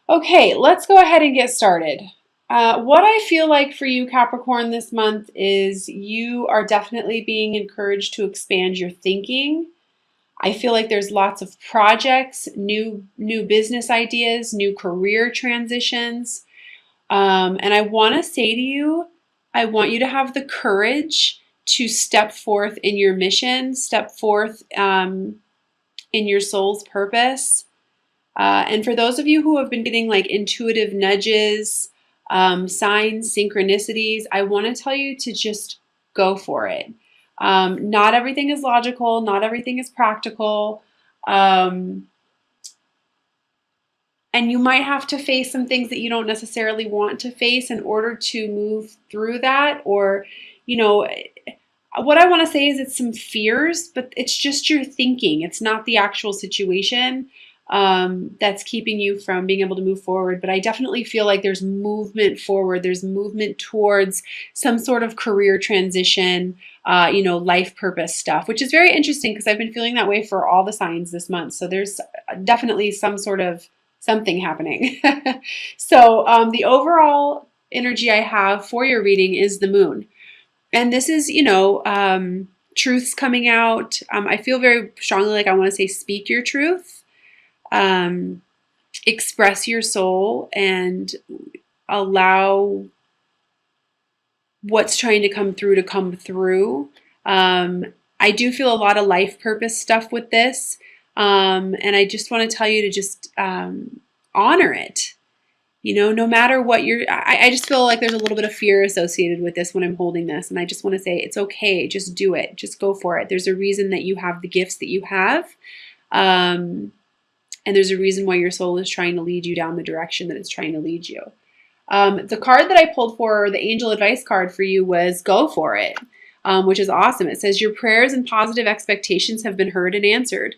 Okay, let's go ahead and get started. What I feel like for you, Capricorn, this month is you are definitely being encouraged to expand your thinking. I feel like there's lots of projects, new business ideas, new career transitions. And I want to say to you, I want you to have the courage to step forth in your mission, step forth in your soul's purpose. And for those of you who have been getting like intuitive nudges, signs, synchronicities, I want to tell you to just go for it. Not everything is logical, not everything is practical. Um, and you might have to face some things that you don't necessarily want to face in order to move through that. Or, you know, what I want to say is it's some fears, but it's just your thinking. It's not the actual situation that's keeping you from being able to move forward. But I definitely feel like there's movement forward. There's movement towards some sort of career transition, life purpose stuff, which is very interesting because I've been feeling that way for all the signs this month. So there's definitely some sort of something happening. So the overall energy I have for your reading is the moon. And this is, truths coming out. I feel very strongly like I want to say speak your truth, um, express your soul, and allow what's trying to come through. I do feel a lot of life purpose stuff with this. And I just want to tell you to just honor it. No matter what I just feel like there's a little bit of fear associated with this when I'm holding this. And I just want to say, it's okay. Just do it. Just go for it. There's a reason that you have the gifts that you have. And there's a reason why your soul is trying to lead you down the direction that it's trying to lead you. The card that I pulled for, the angel advice card for you, was go for it, which is awesome. It says, your prayers and positive expectations have been heard and answered.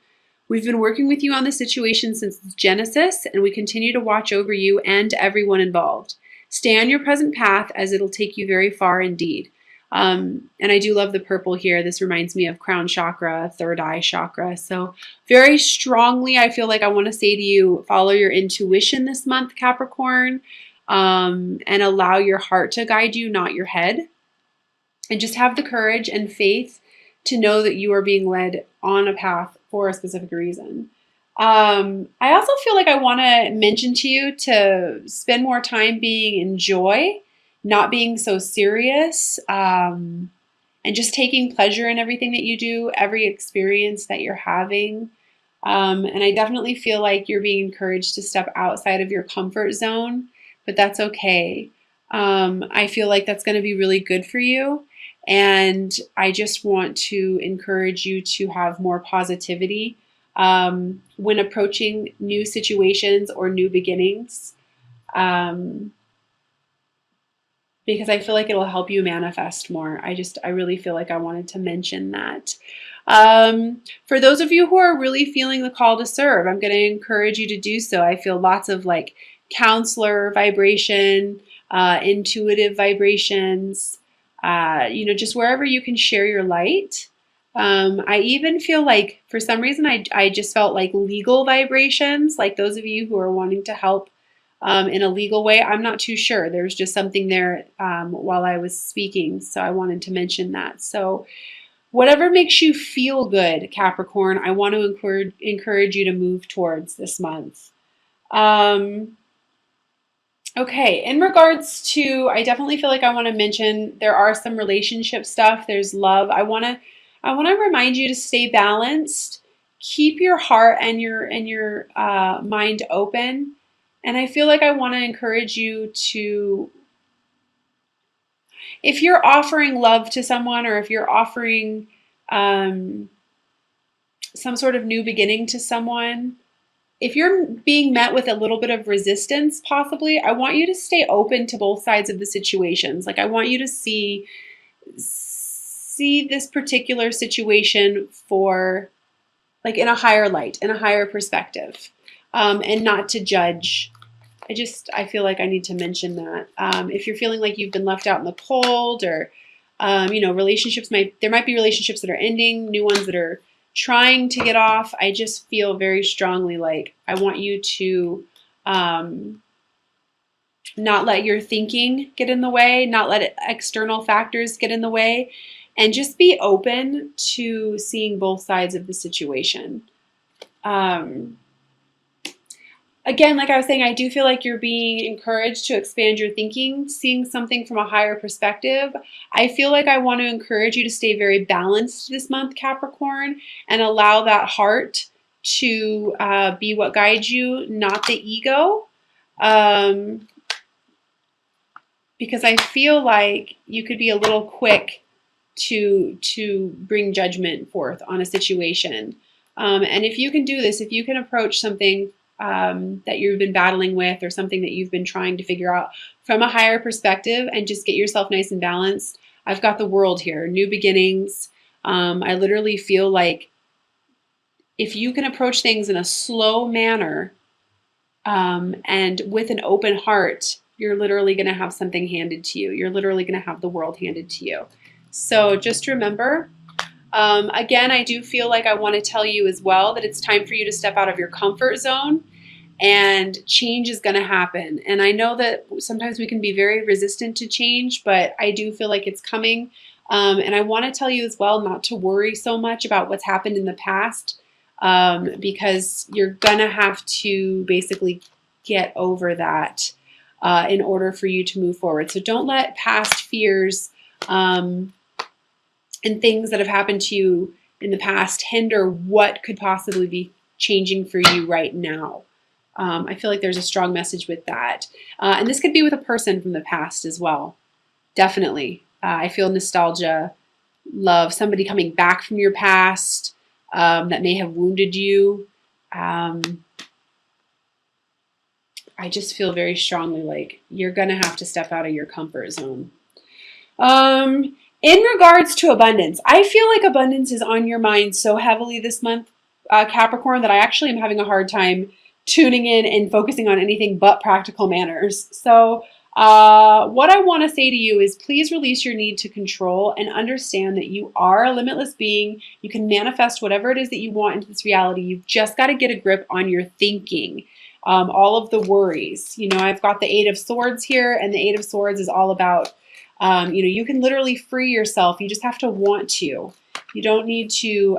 We've been working with you on the situation since Genesis, and we continue to watch over you and everyone involved. Stay on your present path, as it'll take you very far indeed. And I do love the purple here. This reminds me of crown chakra, third eye chakra. So very strongly, I feel like I want to say to you, follow your intuition this month, Capricorn, and allow your heart to guide you, not your head. And just have the courage and faith to know that you are being led on a path for a specific reason. I also feel like I want to mention to you to spend more time being in joy, not being so serious, and just taking pleasure in everything that you do, every experience that you're having. And I definitely feel like you're being encouraged to step outside of your comfort zone, but that's okay. I feel like that's going to be really good for you. And I just want to encourage you to have more positivity when approaching new situations or new beginnings, because I feel like it'll help you manifest more. I really feel like I wanted to mention that. For those of you who are really feeling the call to serve, I'm going to encourage you to do so. I feel lots of like counselor vibration, intuitive vibrations. Just wherever you can share your light. I even feel like for some reason I just felt like legal vibrations, like those of you who are wanting to help in a legal way. I'm not too sure. There's just something there while I was speaking, so I wanted to mention that. So whatever makes you feel good, Capricorn, I want to encourage you to move towards this month. Okay, in regards to, I definitely feel like I want to mention there are some relationship stuff. There's love. I want to remind you to stay balanced, keep your heart and your mind open, and I feel like I want to encourage you to, if you're offering love to someone or if you're offering some sort of new beginning to someone. If you're being met with a little bit of resistance, possibly, I want you to stay open to both sides of the situations. Like I want you to see this particular situation for like in a higher light, in a higher perspective, and not to judge. I feel like I need to mention that. If you're feeling like you've been left out in the cold, or relationships there might be relationships that are ending, new ones that are trying to get off. I just feel very strongly like I want you to Not let your thinking get in the way, not let external factors get in the way, and just be open to seeing both sides of the situation. Again, like I was saying, I do feel like you're being encouraged to expand your thinking, seeing something from a higher perspective. I feel like I want to encourage you to stay very balanced this month, Capricorn, and allow that heart to be what guides you, not the ego. Because I feel like you could be a little quick to bring judgment forth on a situation. And if you can do this, if you can approach something that you've been battling with or something that you've been trying to figure out from a higher perspective and just get yourself nice and balanced, I've got the world here, new beginnings. I literally feel like if you can approach things in a slow manner and with an open heart, you're literally going to have something handed to you. You're literally going to have the world handed to you. So just remember, again, I do feel like I want to tell you as well that it's time for you to step out of your comfort zone, and change is going to happen. And I know that sometimes we can be very resistant to change, but I do feel like it's coming. And I want to tell you as well not to worry so much about what's happened in the past, because you're going to have to basically get over that in order for you to move forward. So don't let past fears and things that have happened to you in the past hinder what could possibly be changing for you right now. I feel like there's a strong message with that. And this could be with a person from the past as well. Definitely. I feel nostalgia, love, somebody coming back from your past that may have wounded you. I just feel very strongly like you're going to have to step out of your comfort zone. In regards to abundance, I feel like abundance is on your mind so heavily this month, Capricorn, that I actually am having a hard time tuning in and focusing on anything but practical manners. So what I want to say to you is please release your need to control and understand that you are a limitless being. You can manifest whatever it is that you want into this reality. You've just got to get a grip on your thinking. All of the worries. You know, I've got the Eight of Swords here, and the Eight of Swords is all about, you can literally free yourself. You just have to want to. You don't need to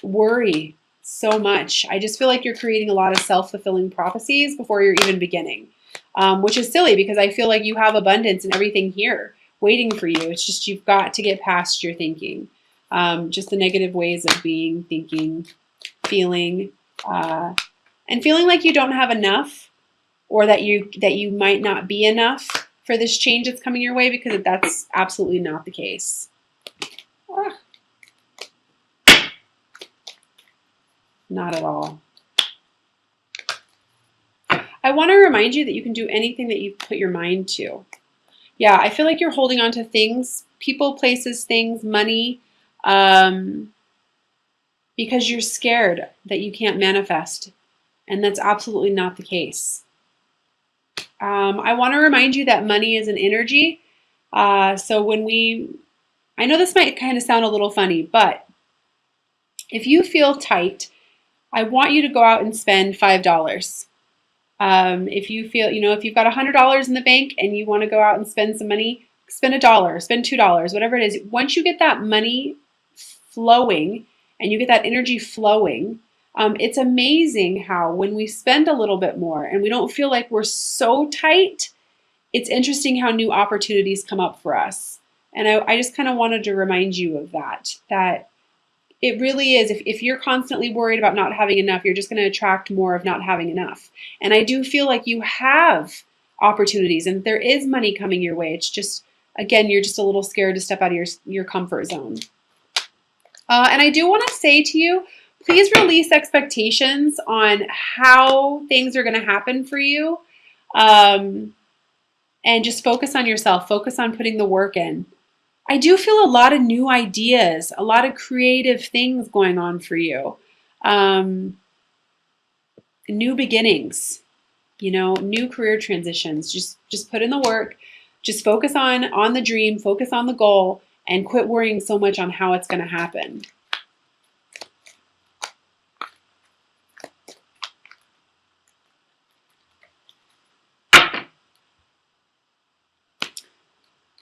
worry so much. I just feel like you're creating a lot of self-fulfilling prophecies before you're even beginning, which is silly because I feel like you have abundance and everything here waiting for you. It's just you've got to get past your thinking, just the negative ways of being, thinking, feeling, and feeling like you don't have enough, or that you might not be enough for this change that's coming your way, because that's absolutely not the case. Not at all. I want to remind you that you can do anything that you put your mind to. Yeah, I feel like you're holding on to things, people, places, things, money, because you're scared that you can't manifest. And that's absolutely not the case. I want to remind you that money is an energy. So I know this might kind of sound a little funny, but if you feel tight, I want you to go out and spend $5. If you feel, if you've got $100 in the bank and you want to go out and spend some money, spend $1, spend $2, whatever it is. Once you get that money flowing and you get that energy flowing, it's amazing how when we spend a little bit more and we don't feel like we're so tight, it's interesting how new opportunities come up for us. And I just kind of wanted to remind you of that it really is. If you're constantly worried about not having enough, you're just going to attract more of not having enough. And I do feel like you have opportunities and there is money coming your way. It's just, again, you're just a little scared to step out of your comfort zone. And I do want to say to you, please release expectations on how things are going to happen for you. And just focus on yourself. Focus on putting the work in. I do feel a lot of new ideas, a lot of creative things going on for you. New beginnings, new career transitions. Just put in the work. Just focus on the dream, focus on the goal, and quit worrying so much on how it's going to happen.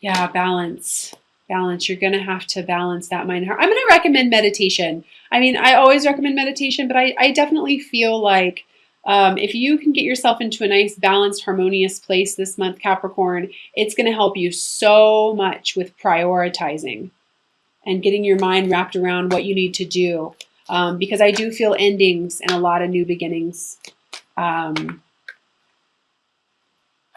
Yeah, balance. Balance. You're going to have to balance that mind and heart. I'm going to recommend meditation. I mean, I always recommend meditation, but I definitely feel like if you can get yourself into a nice, balanced, harmonious place this month, Capricorn, it's going to help you so much with prioritizing and getting your mind wrapped around what you need to do. Because I do feel endings and a lot of new beginnings. Um,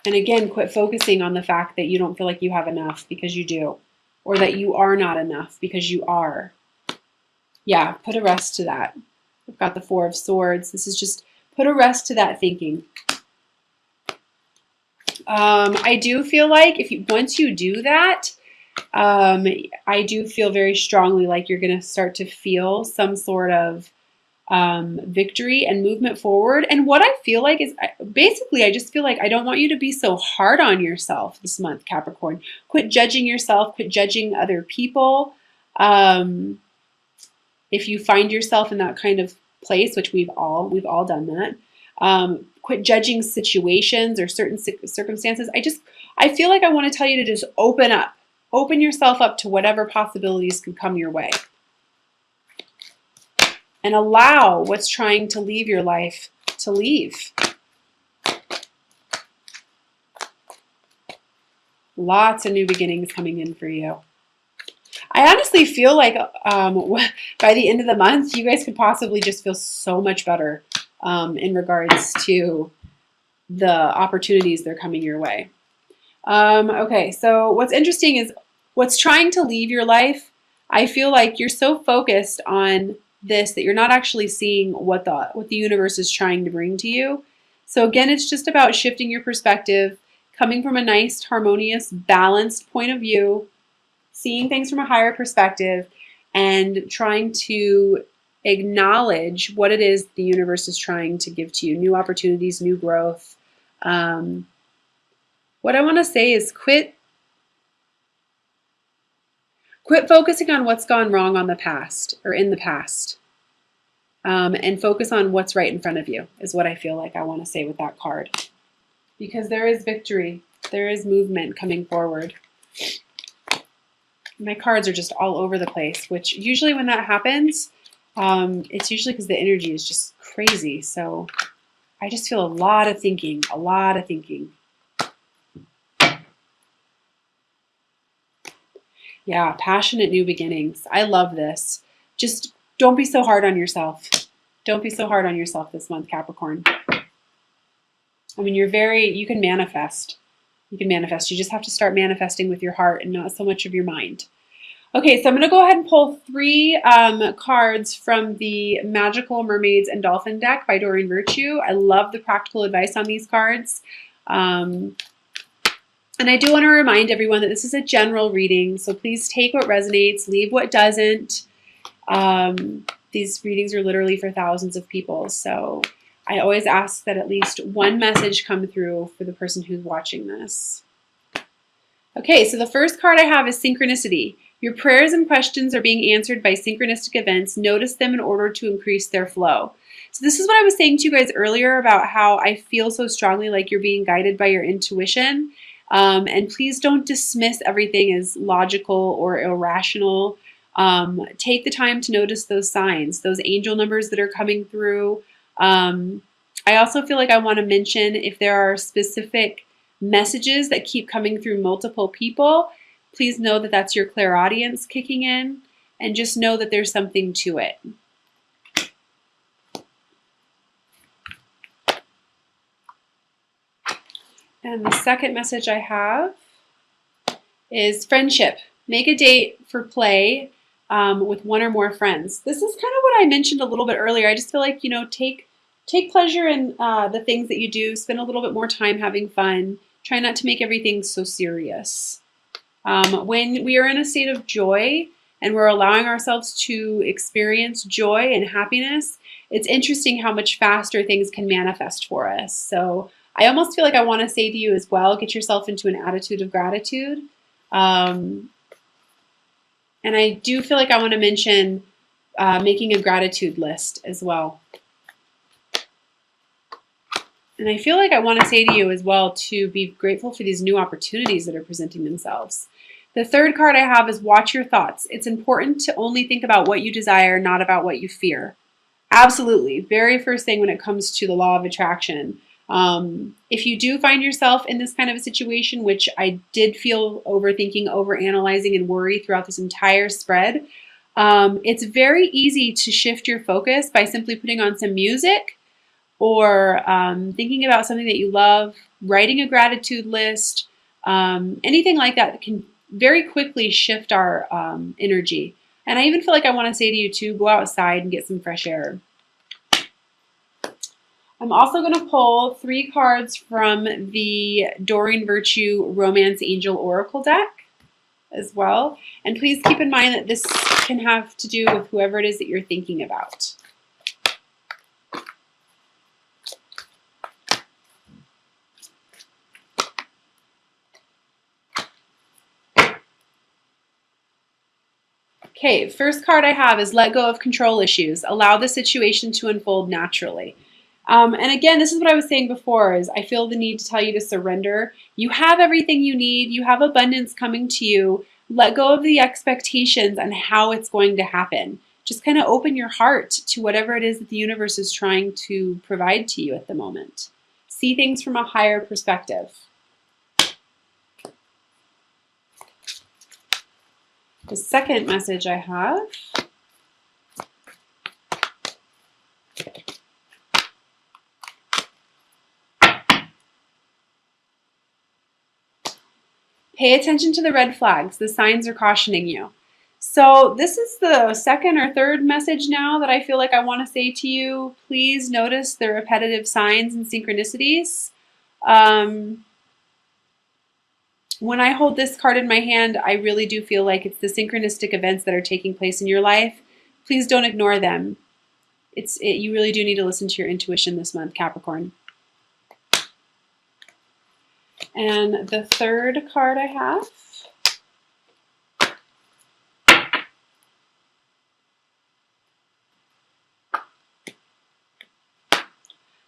And again, quit focusing on the fact that you don't feel like you have enough because you do, or that you are not enough because you are. Yeah, put a rest to that. We've got the Four of Swords. This is just put a rest to that thinking. I do feel like once you do that, I do feel very strongly like you're going to start to feel some sort of victory and movement forward. And what I feel like is basically, I just feel like I don't want you to be so hard on yourself this month, Capricorn. Quit judging yourself, quit judging other people. If you find yourself in that kind of place, which we've all done that, quit judging situations or certain circumstances. I feel like I want to tell you to just open yourself up to whatever possibilities could come your way. And allow what's trying to leave your life to leave. Lots of new beginnings coming in for you. I honestly feel like by the end of the month, you guys could possibly just feel so much better in regards to the opportunities that are coming your way. Okay, so what's interesting is what's trying to leave your life. I feel like you're so focused on this that you're not actually seeing what the universe is trying to bring to you. So again, it's just about shifting your perspective, coming from a nice, harmonious, balanced point of view, seeing things from a higher perspective, and trying to acknowledge what it is the universe is trying to give to you. New opportunities, new growth. What I want to say is quit focusing on what's gone wrong on the past or in the past. And focus on what's right in front of you is what I feel like I want to say with that card. Because there is victory. There is movement coming forward. My cards are just all over the place, which usually when that happens, it's usually because the energy is just crazy. So I just feel a lot of thinking, a lot of thinking. Yeah, passionate new beginnings. I love this. Just don't be so hard on yourself. Don't be so hard on yourself this month, Capricorn. I mean, you can manifest. You can manifest. You just have to start manifesting with your heart and not so much of your mind. Okay, so I'm going to go ahead and pull 3 cards from the Magical Mermaids and Dolphin deck by Doreen Virtue. I love the practical advice on these cards. And I do want to remind everyone that this is a general reading, so please take what resonates, leave what doesn't. These readings are literally for thousands of people, so I always ask that at least one message come through for the person who's watching this. Okay, so the first card I have is synchronicity. Your prayers and questions are being answered by synchronistic events. Notice them in order to increase their flow. So this is what I was saying to you guys earlier about how I feel so strongly like you're being guided by your intuition. And please don't dismiss everything as logical or irrational. Take the time to notice those signs, those angel numbers that are coming through. I also feel like I want to mention if there are specific messages that keep coming through multiple people, please know that that's your clairaudience kicking in, and just know that there's something to it. And the second message I have is friendship. Make a date for play with one or more friends. This is kind of what I mentioned a little bit earlier. I just feel like, take pleasure in the things that you do. Spend a little bit more time having fun. Try not to make everything so serious. When we are in a state of joy and we're allowing ourselves to experience joy and happiness, it's interesting how much faster things can manifest for us. So I almost feel like I want to say to you as well, get yourself into an attitude of gratitude. And I do feel like I want to mention making a gratitude list as well. And I feel like I want to say to you as well to be grateful for these new opportunities that are presenting themselves. The third card I have is watch your thoughts. It's important to only think about what you desire, not about what you fear. Absolutely. Very first thing when it comes to the law of attraction. If you do find yourself in this kind of a situation, which I did feel overthinking, overanalyzing, and worry throughout this entire spread, it's very easy to shift your focus by simply putting on some music or thinking about something that you love, writing a gratitude list, anything like that can very quickly shift our energy. And I even feel like I want to say to you to go outside and get some fresh air. I'm also going to pull 3 cards from the Doreen Virtue Romance Angel Oracle deck as well. And please keep in mind that this can have to do with whoever it is that you're thinking about. Okay, first card I have is let go of control issues. Allow the situation to unfold naturally. And again, this is what I was saying before, is I feel the need to tell you to surrender. You have everything you need. You have abundance coming to you. Let go of the expectations and how it's going to happen. Just kind of open your heart to whatever it is that the universe is trying to provide to you at the moment. See things from a higher perspective. The second message I have pay attention to the red flags. The signs are cautioning you. So this is the second or third message now that I feel like I want to say to you. Please notice the repetitive signs and synchronicities. When I hold this card in my hand, I really do feel like it's the synchronistic events that are taking place in your life. Please don't ignore them. You really do need to listen to your intuition this month, Capricorn. And the third card I have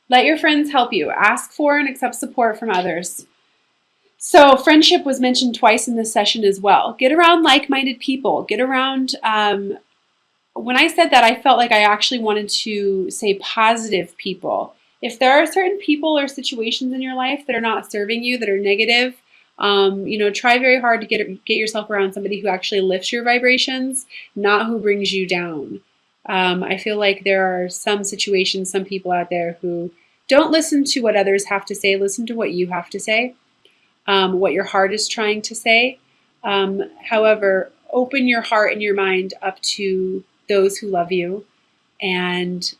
let your friends help you. Ask for and accept support from others. So friendship was mentioned twice in this session as well. Get around like-minded people. Get around, when I said that, I felt like I actually wanted to say positive people. If there are certain people or situations in your life that are not serving you, that are negative, try very hard to get yourself around somebody who actually lifts your vibrations, not who brings you down. I feel like there are some situations, some people out there who don't listen to what others have to say. Listen to what you have to say, what your heart is trying to say. However, open your heart and your mind up to those who love you, and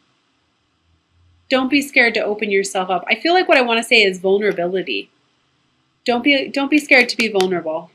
don't be scared to open yourself up. I feel like what I want to say is vulnerability. Don't be scared to be vulnerable.